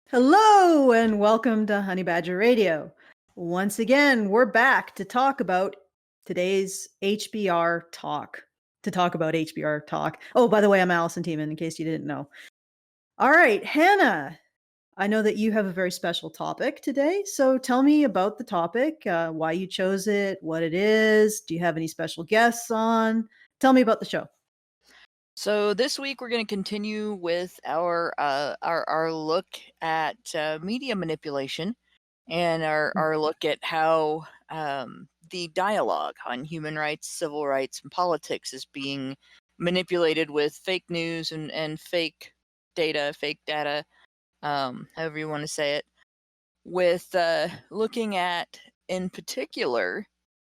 Hello and welcome to HoneyBadgerRadio. Once again, we're back to talk about today's HBR Talk. HBR Talk. Oh, by the way, I'm Alison Teeman, in case you didn't know. All right, Hannah, I know that you have a very special topic today. So tell me about the topic, why you chose it, what it is. Do you have any special guests on? Tell me about the show. So this week we're going to continue with our look at media manipulation and our look at how the dialogue on human rights, civil rights, and politics is being manipulated with fake news and fake data, however you want to say it. With looking at in particular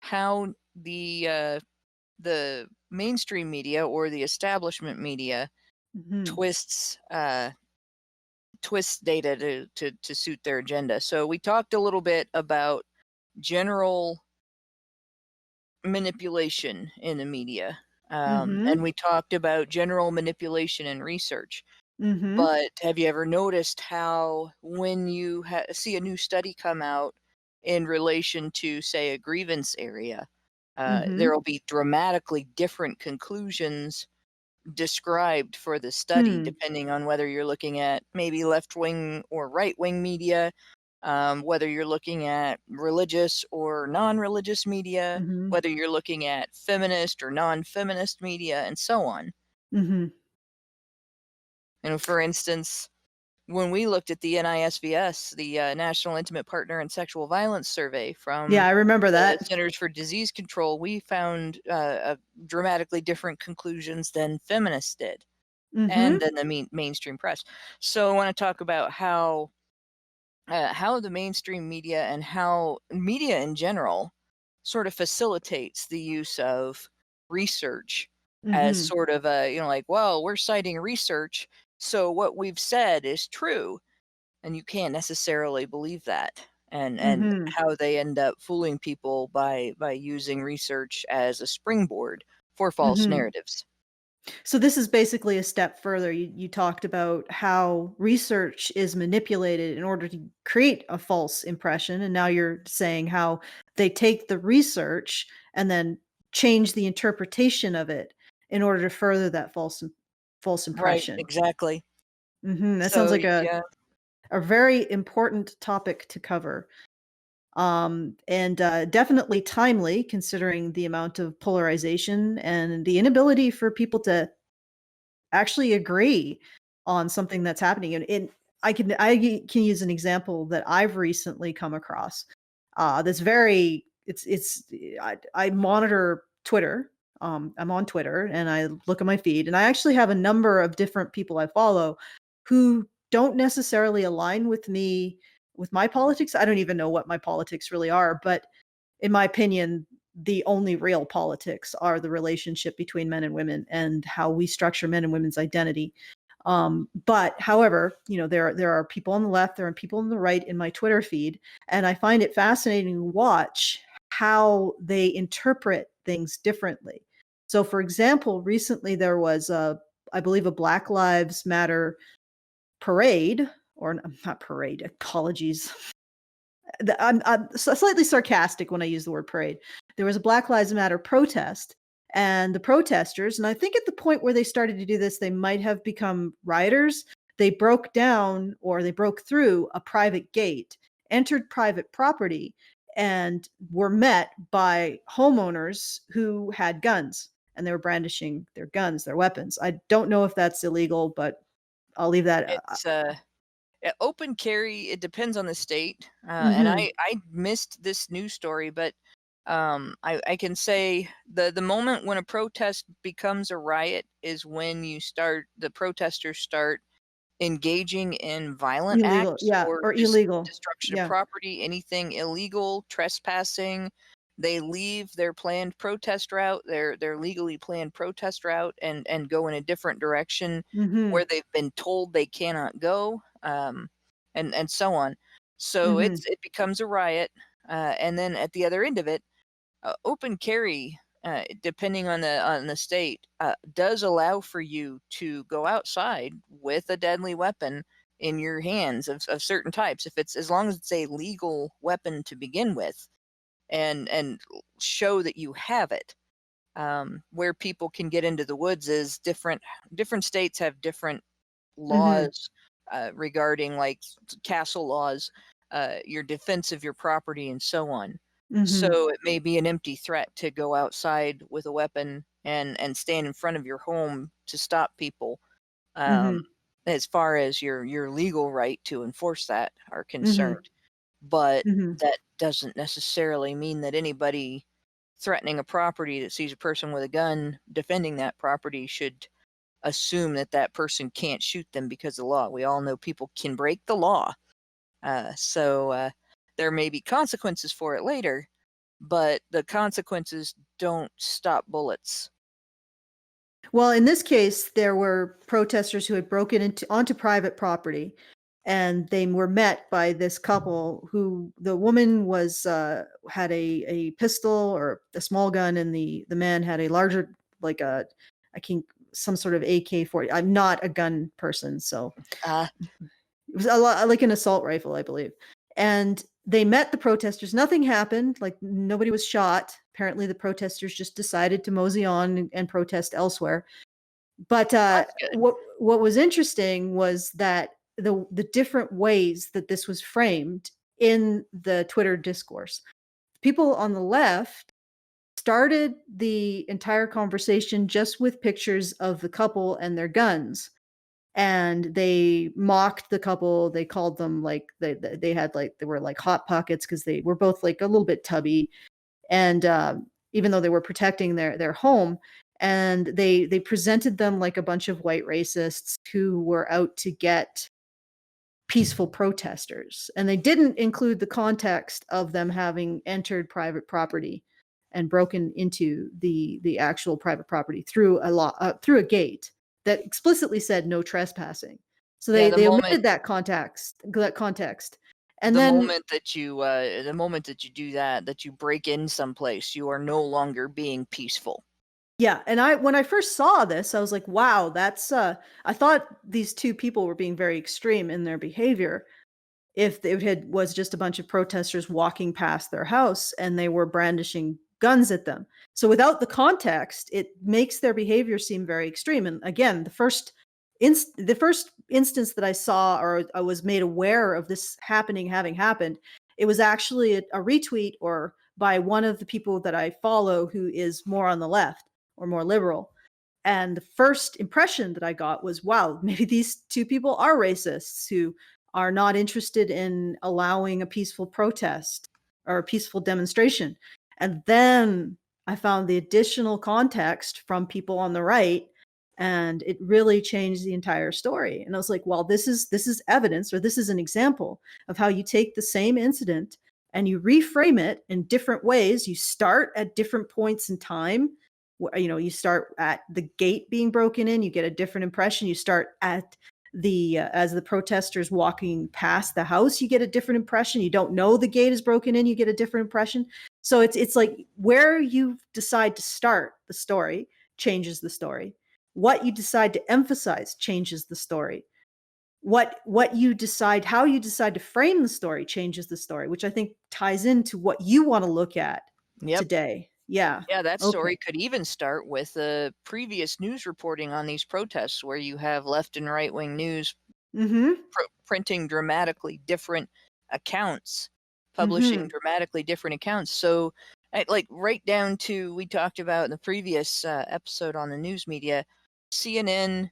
how the mainstream media or the establishment media twists data to suit their agenda. So we talked a little bit about general manipulation in the media, and we talked about general manipulation in research. But have you ever noticed how when you see a new study come out in relation to, say, a grievance area, there will be dramatically different conclusions described for the study, depending on whether you're looking at maybe left-wing or right-wing media, whether you're looking at religious or non-religious media, whether you're looking at feminist or non-feminist media, and so on. For instance, when we looked at the NISVS, the National Intimate Partner and Sexual Violence Survey from I remember the that. Centers for Disease Control, we found dramatically different conclusions than feminists did, and then the mainstream press. So I want to talk about how the mainstream media and how media in general sort of facilitates the use of research as sort of a, like, well, we're citing research, so what we've said is true, and you can't necessarily believe that. And how they end up fooling people by using research as a springboard for false narratives. So this is basically a step further. You talked about how research is manipulated in order to create a false impression, and now you're saying how they take the research and then change the interpretation of it in order to further that false Right, impression. exactly. That sounds So like yeah. a very important topic to cover. And definitely timely considering the amount of polarization and the inability for people to actually agree on something that's happening. And I can use an example that I've recently come across. That's very it's I monitor Twitter. I'm on Twitter and I look at my feed, and I actually have a number of different people I follow who don't necessarily align with me with my politics. I don't even know what my politics really are, but in my opinion, the only real politics are the relationship between men and women and how we structure men and women's identity. But however, there are people on the left, there are people on the right in my Twitter feed, and I find it fascinating to watch how they interpret things differently. So, for example, recently there was I believe, a Black Lives Matter parade, or not parade. Apologies. I'm slightly sarcastic when I use the word parade. There was a Black Lives Matter protest, and the protesters, and I think at the point where they started to do this, they might have become rioters. They broke down, or they broke through a private gate, entered private property, and were met by homeowners who had guns, and they were brandishing their guns, their weapons. I don't know if that's illegal, but I'll leave that. It's open carry. It depends on the state, and Mhm. I missed this news story, but I can say the moment when a protest becomes a riot is when the protesters start engaging in violent Illegal, acts yeah, or or just illegal. destruction of Yeah. property, anything illegal, trespassing. They leave their planned protest route, their legally planned protest route, and go in a different direction where Mhm. they've been told they cannot go, and so on. So Mhm. it becomes a riot, and then at the other end of it, open carry, depending on the state, does allow for you to go outside with a deadly weapon in your hands of certain types, if it's, as long as it's a legal weapon to begin with, and show that you have it. Where people can get into the woods is different states have different Mm-hmm. laws regarding, like, castle laws, your defense of your property, and so on. Mm-hmm. So it may be an empty threat to go outside with a weapon and stand in front of your home to stop people, um, Mm-hmm. as far as your legal right to enforce that are Mm-hmm. concerned. But Mm-hmm. that doesn't necessarily mean that anybody threatening a property that sees a person with a gun defending that property should assume that that person can't shoot them because of the law. We all know people can break the law. So there may be consequences for it later, but the consequences don't stop bullets. Well, in this case, there were protesters who had broken onto private property, and they were met by this couple who, the woman was had a pistol or a small gun, and the man had a larger, like a, I think some sort of AK-40. I'm not a gun person, so Uh, it was a lot like an assault rifle, I believe. And they met the protesters. Nothing happened. Like, nobody was shot. Apparently, the protesters just decided to mosey on and protest elsewhere. But that's good. what was interesting was that the different ways that this was framed in the Twitter discourse. People on the left started the entire conversation just with pictures of the couple and their guns, and they mocked the couple. They called them, like, they had, like, they were like hot pockets because they were both like a little bit tubby, and even though they were protecting their home, and they presented them like a bunch of white racists who were out to get peaceful protesters, and they didn't include the context of them having entered private property and broken into the actual private property through through a gate that explicitly said no trespassing. So Yeah, they omitted that context. And then, the moment that you do that, that you break in someplace, you are no longer being peaceful. yeah, and when I first saw this, I was like, wow, that's I thought these two people were being very extreme in their behavior. If it was just a bunch of protesters walking past their house and they were brandishing guns at them. So without the context, it makes their behavior seem very extreme. And again, the first instance that I saw, or I was made aware of this having happened, it was actually a retweet or by one of the people that I follow who is more on the left or more liberal. And the first impression that I got was, wow, maybe these two people are racists who are not interested in allowing a peaceful protest or a peaceful demonstration. And then I found the additional context from people on the right, and it really changed the entire story. And I was like, well, this is evidence, or this is an example of how you take the same incident and you reframe it in different ways. You start at different points in time. You start at the gate being broken in, you get a different impression. You start at the as the protesters walking past the house, you get a different impression. You don't know the gate is broken in, you get a different impression. So it's like where you decide to start the story changes the story. What you decide to emphasize changes the story. What you decide, how you decide to frame the story changes the story, which I think ties into what you want to look at Yep. today. Yeah. Yeah, that Okay. story could even start with previous news reporting on these protests, where you have left and right wing news Mhm. printing dramatically different accounts, publishing Mhm. dramatically different accounts. So, like, right down to, we talked about in the previous episode on the news media, CNN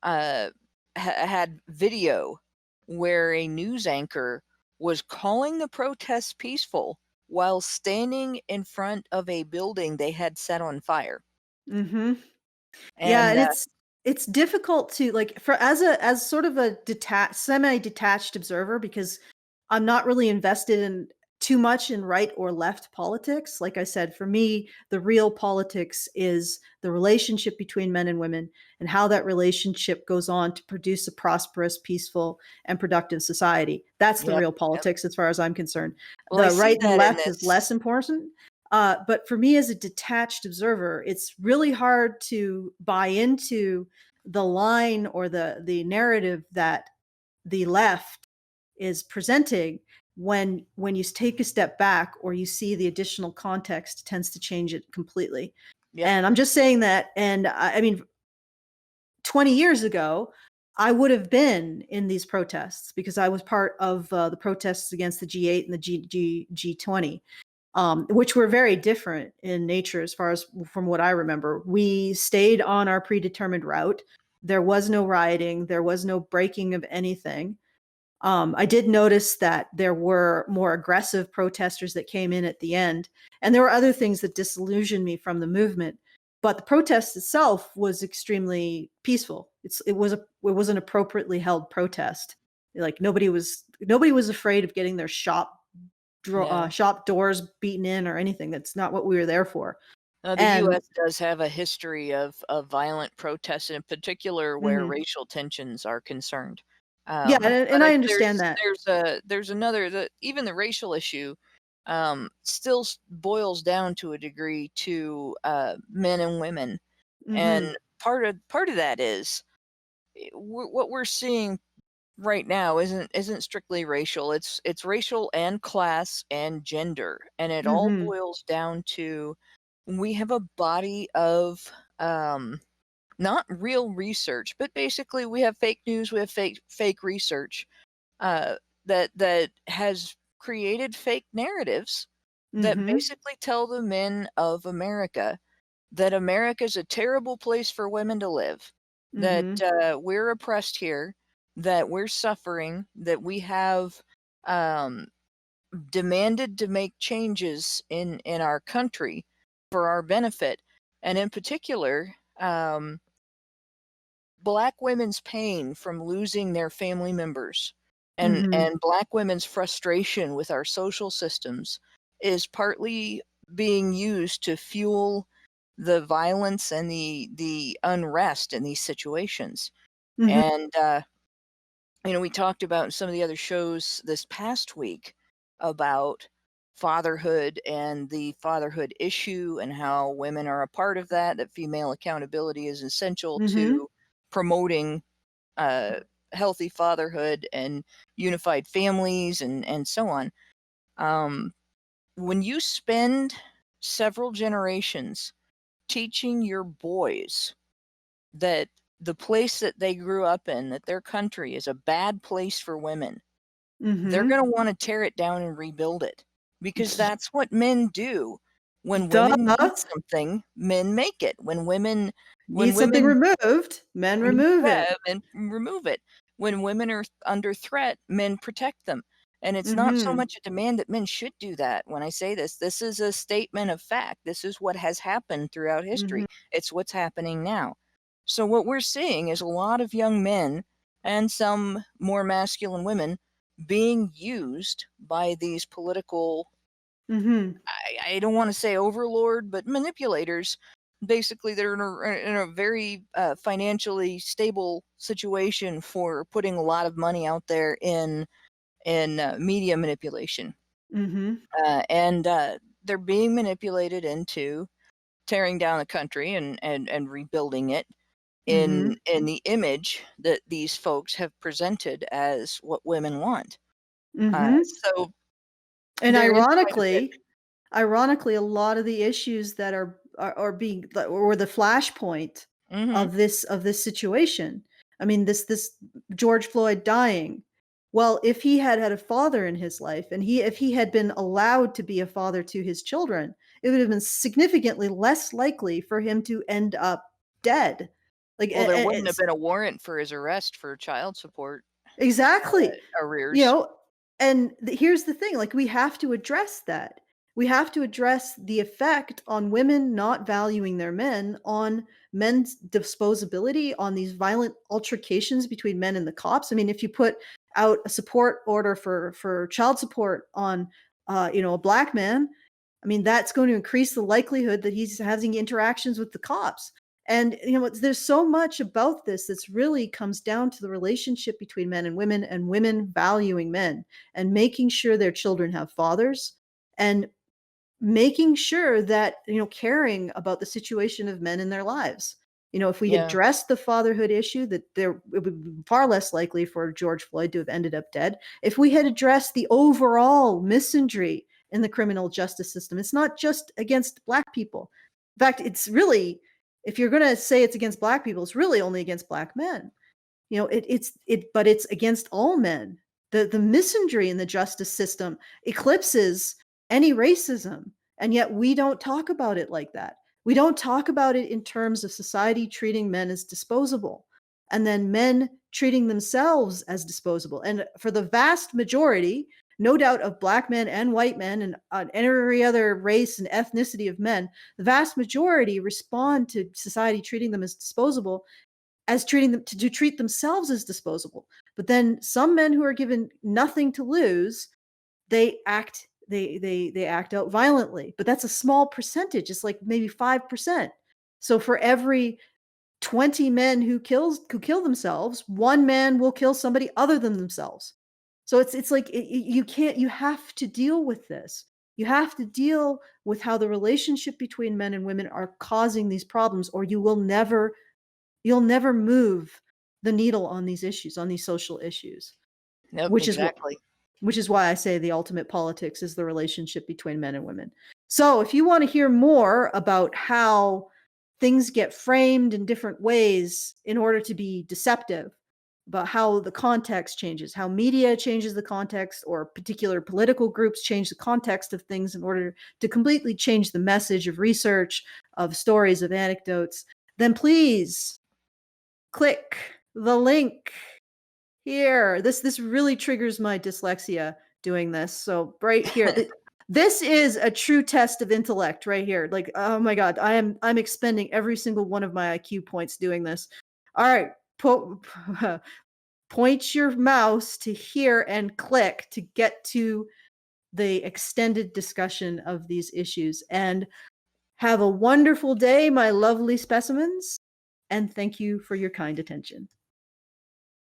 uh, had video where a news anchor was calling the protests peaceful while standing in front of a building they had set on fire. Mhm. Yeah, And and it's difficult to, like, for as sort of a semi-detached observer, because I'm not really invested in too much in right or left politics. Like I said, for me, the real politics is the relationship between men and women and how that relationship goes on to produce a prosperous, peaceful, and productive society. That's the yep, real yep. politics as far as I'm concerned. Well, I The see right and that in left is this. less important. But for me as a detached observer, it's really hard to buy into the line or the narrative that the left is presenting, when you take a step back or you see the additional context, tends to change it completely. Yep. And I'm just saying that, and I mean, 20 years ago, I would have been in these protests because I was part of the protests against the G8 and the G20, which were very different in nature as far as from what I remember. We stayed on our predetermined route. There was no rioting. There was no breaking of anything. I did notice that there were more aggressive protesters that came in at the end, and there were other things that disillusioned me from the movement. But the protest itself was extremely peaceful. It was an appropriately held protest. Like nobody was afraid of getting their Yeah. shop doors beaten in or anything. That's not what we were there for. The And U.S. does have a history of violent protests, in particular where mhm. racial tensions are concerned. Yeah, But and I understand that. there's another, even the racial issue still boils down to a degree to men and women, Hmm. and part of that is what we're seeing right now isn't strictly racial. It's racial and class and gender, and it all Hmm. boils down to we have a body of not real research, but basically we have fake news, we have fake research uh, that has created fake narratives that Hmm. basically tell the men of America that America's a terrible place for women to live, that Hmm. we're oppressed here, that we're suffering, that we have um, demanded to make changes in our country for our benefit, and in particular, Black women's pain from losing their family members, Hmm. and Black women's frustration with our social systems is partly being used to fuel the violence and the unrest in these situations. Hmm. And we talked about in some of the other shows this past week about fatherhood and the fatherhood issue and how women are a part of that female accountability is essential Hmm. to promoting uh, healthy fatherhood and unified families and so on. Um, when you spend several generations teaching your boys that the place that they grew up in, that their country is a bad place for women, they're Hmm. gonna wanna tear it down and rebuild it, because that's what men do. When Duh. women need something, men make it. When Need something women removed, men remove it. yeah, men remove it. When women are under threat, men protect them. And it's not so Hmm. much a demand that men should do that. When I say this, this is a statement of fact. This is what has happened throughout history. Hmm. It's what's happening now. So what we're seeing is a lot of young men and some more masculine women being used by these political, Hmm. I don't want to say overlord, but manipulators, basically they're in a very financially stable situation for putting a lot of money out there in media manipulation, Hmm. and they're being manipulated into tearing down the country and rebuilding it Hmm. in the image that these folks have presented as what women want. Hmm. So And there is quite a bit. ironically, a lot of the issues that are being, or the flashpoint Hmm. of this situation. I mean, this George Floyd dying. Well, if he had had a father in his life, and if he had been allowed to be a father to his children, it would have been significantly less likely for him to end up dead. Like, Well, there wouldn't have been a warrant for his arrest for child support exactly. You arrears. know, and here's the thing, like, we have to address that. We have to address the effect on women not valuing their men, on men's disposability, on these violent altercations between men and the cops. I mean, if you put out a support order for child support on, a black man, I mean, that's going to increase the likelihood that he's having interactions with the cops. And there's so much about this that's really comes down to the relationship between men and women valuing men, and making sure their children have fathers, and making sure that caring about the situation of men in their lives. If we had addressed the fatherhood issue, it would be far less likely for George Floyd to have ended up dead. If we had addressed the overall misandry in the criminal justice system, it's not just against Black people. In fact, it's really, if you're going to say it's against Black people, it's really only against Black men. But it's against all men. The misandry in the justice system eclipses any racism, and yet we don't talk about it like that. We don't talk about it in terms of society treating men as disposable, and then men treating themselves as disposable. And for the vast majority, no doubt, of Black men and white men and every other race and ethnicity of men, the vast majority respond to society treating them as disposable, as treating them to treat themselves as disposable. But then some men who are given nothing to lose, they act out violently. But that's a small percentage. It's like maybe 5%. So for every 20 men who kill themselves, one man will kill somebody other than themselves. So it's like you have to deal with this. You have to deal with how the relationship between men and women are causing these problems, or you'll never move the needle on these issues, on these social issues. Nope, which exactly. Which is why I say the ultimate politics is the relationship between men and women. So if you want to hear more about how things get framed in different ways in order to be deceptive, about how the context changes, how media changes the context, or particular political groups change the context of things in order to completely change the message of research, of stories, of anecdotes, then please click the link here. This really triggers my dyslexia doing this. So right here, this is a true test of intellect right here. Like, oh my God, I'm expending every single one of my IQ points doing this. All right, point your mouse to here and click to get to the extended discussion of these issues. And have a wonderful day, my lovely specimens. And thank you for your kind attention.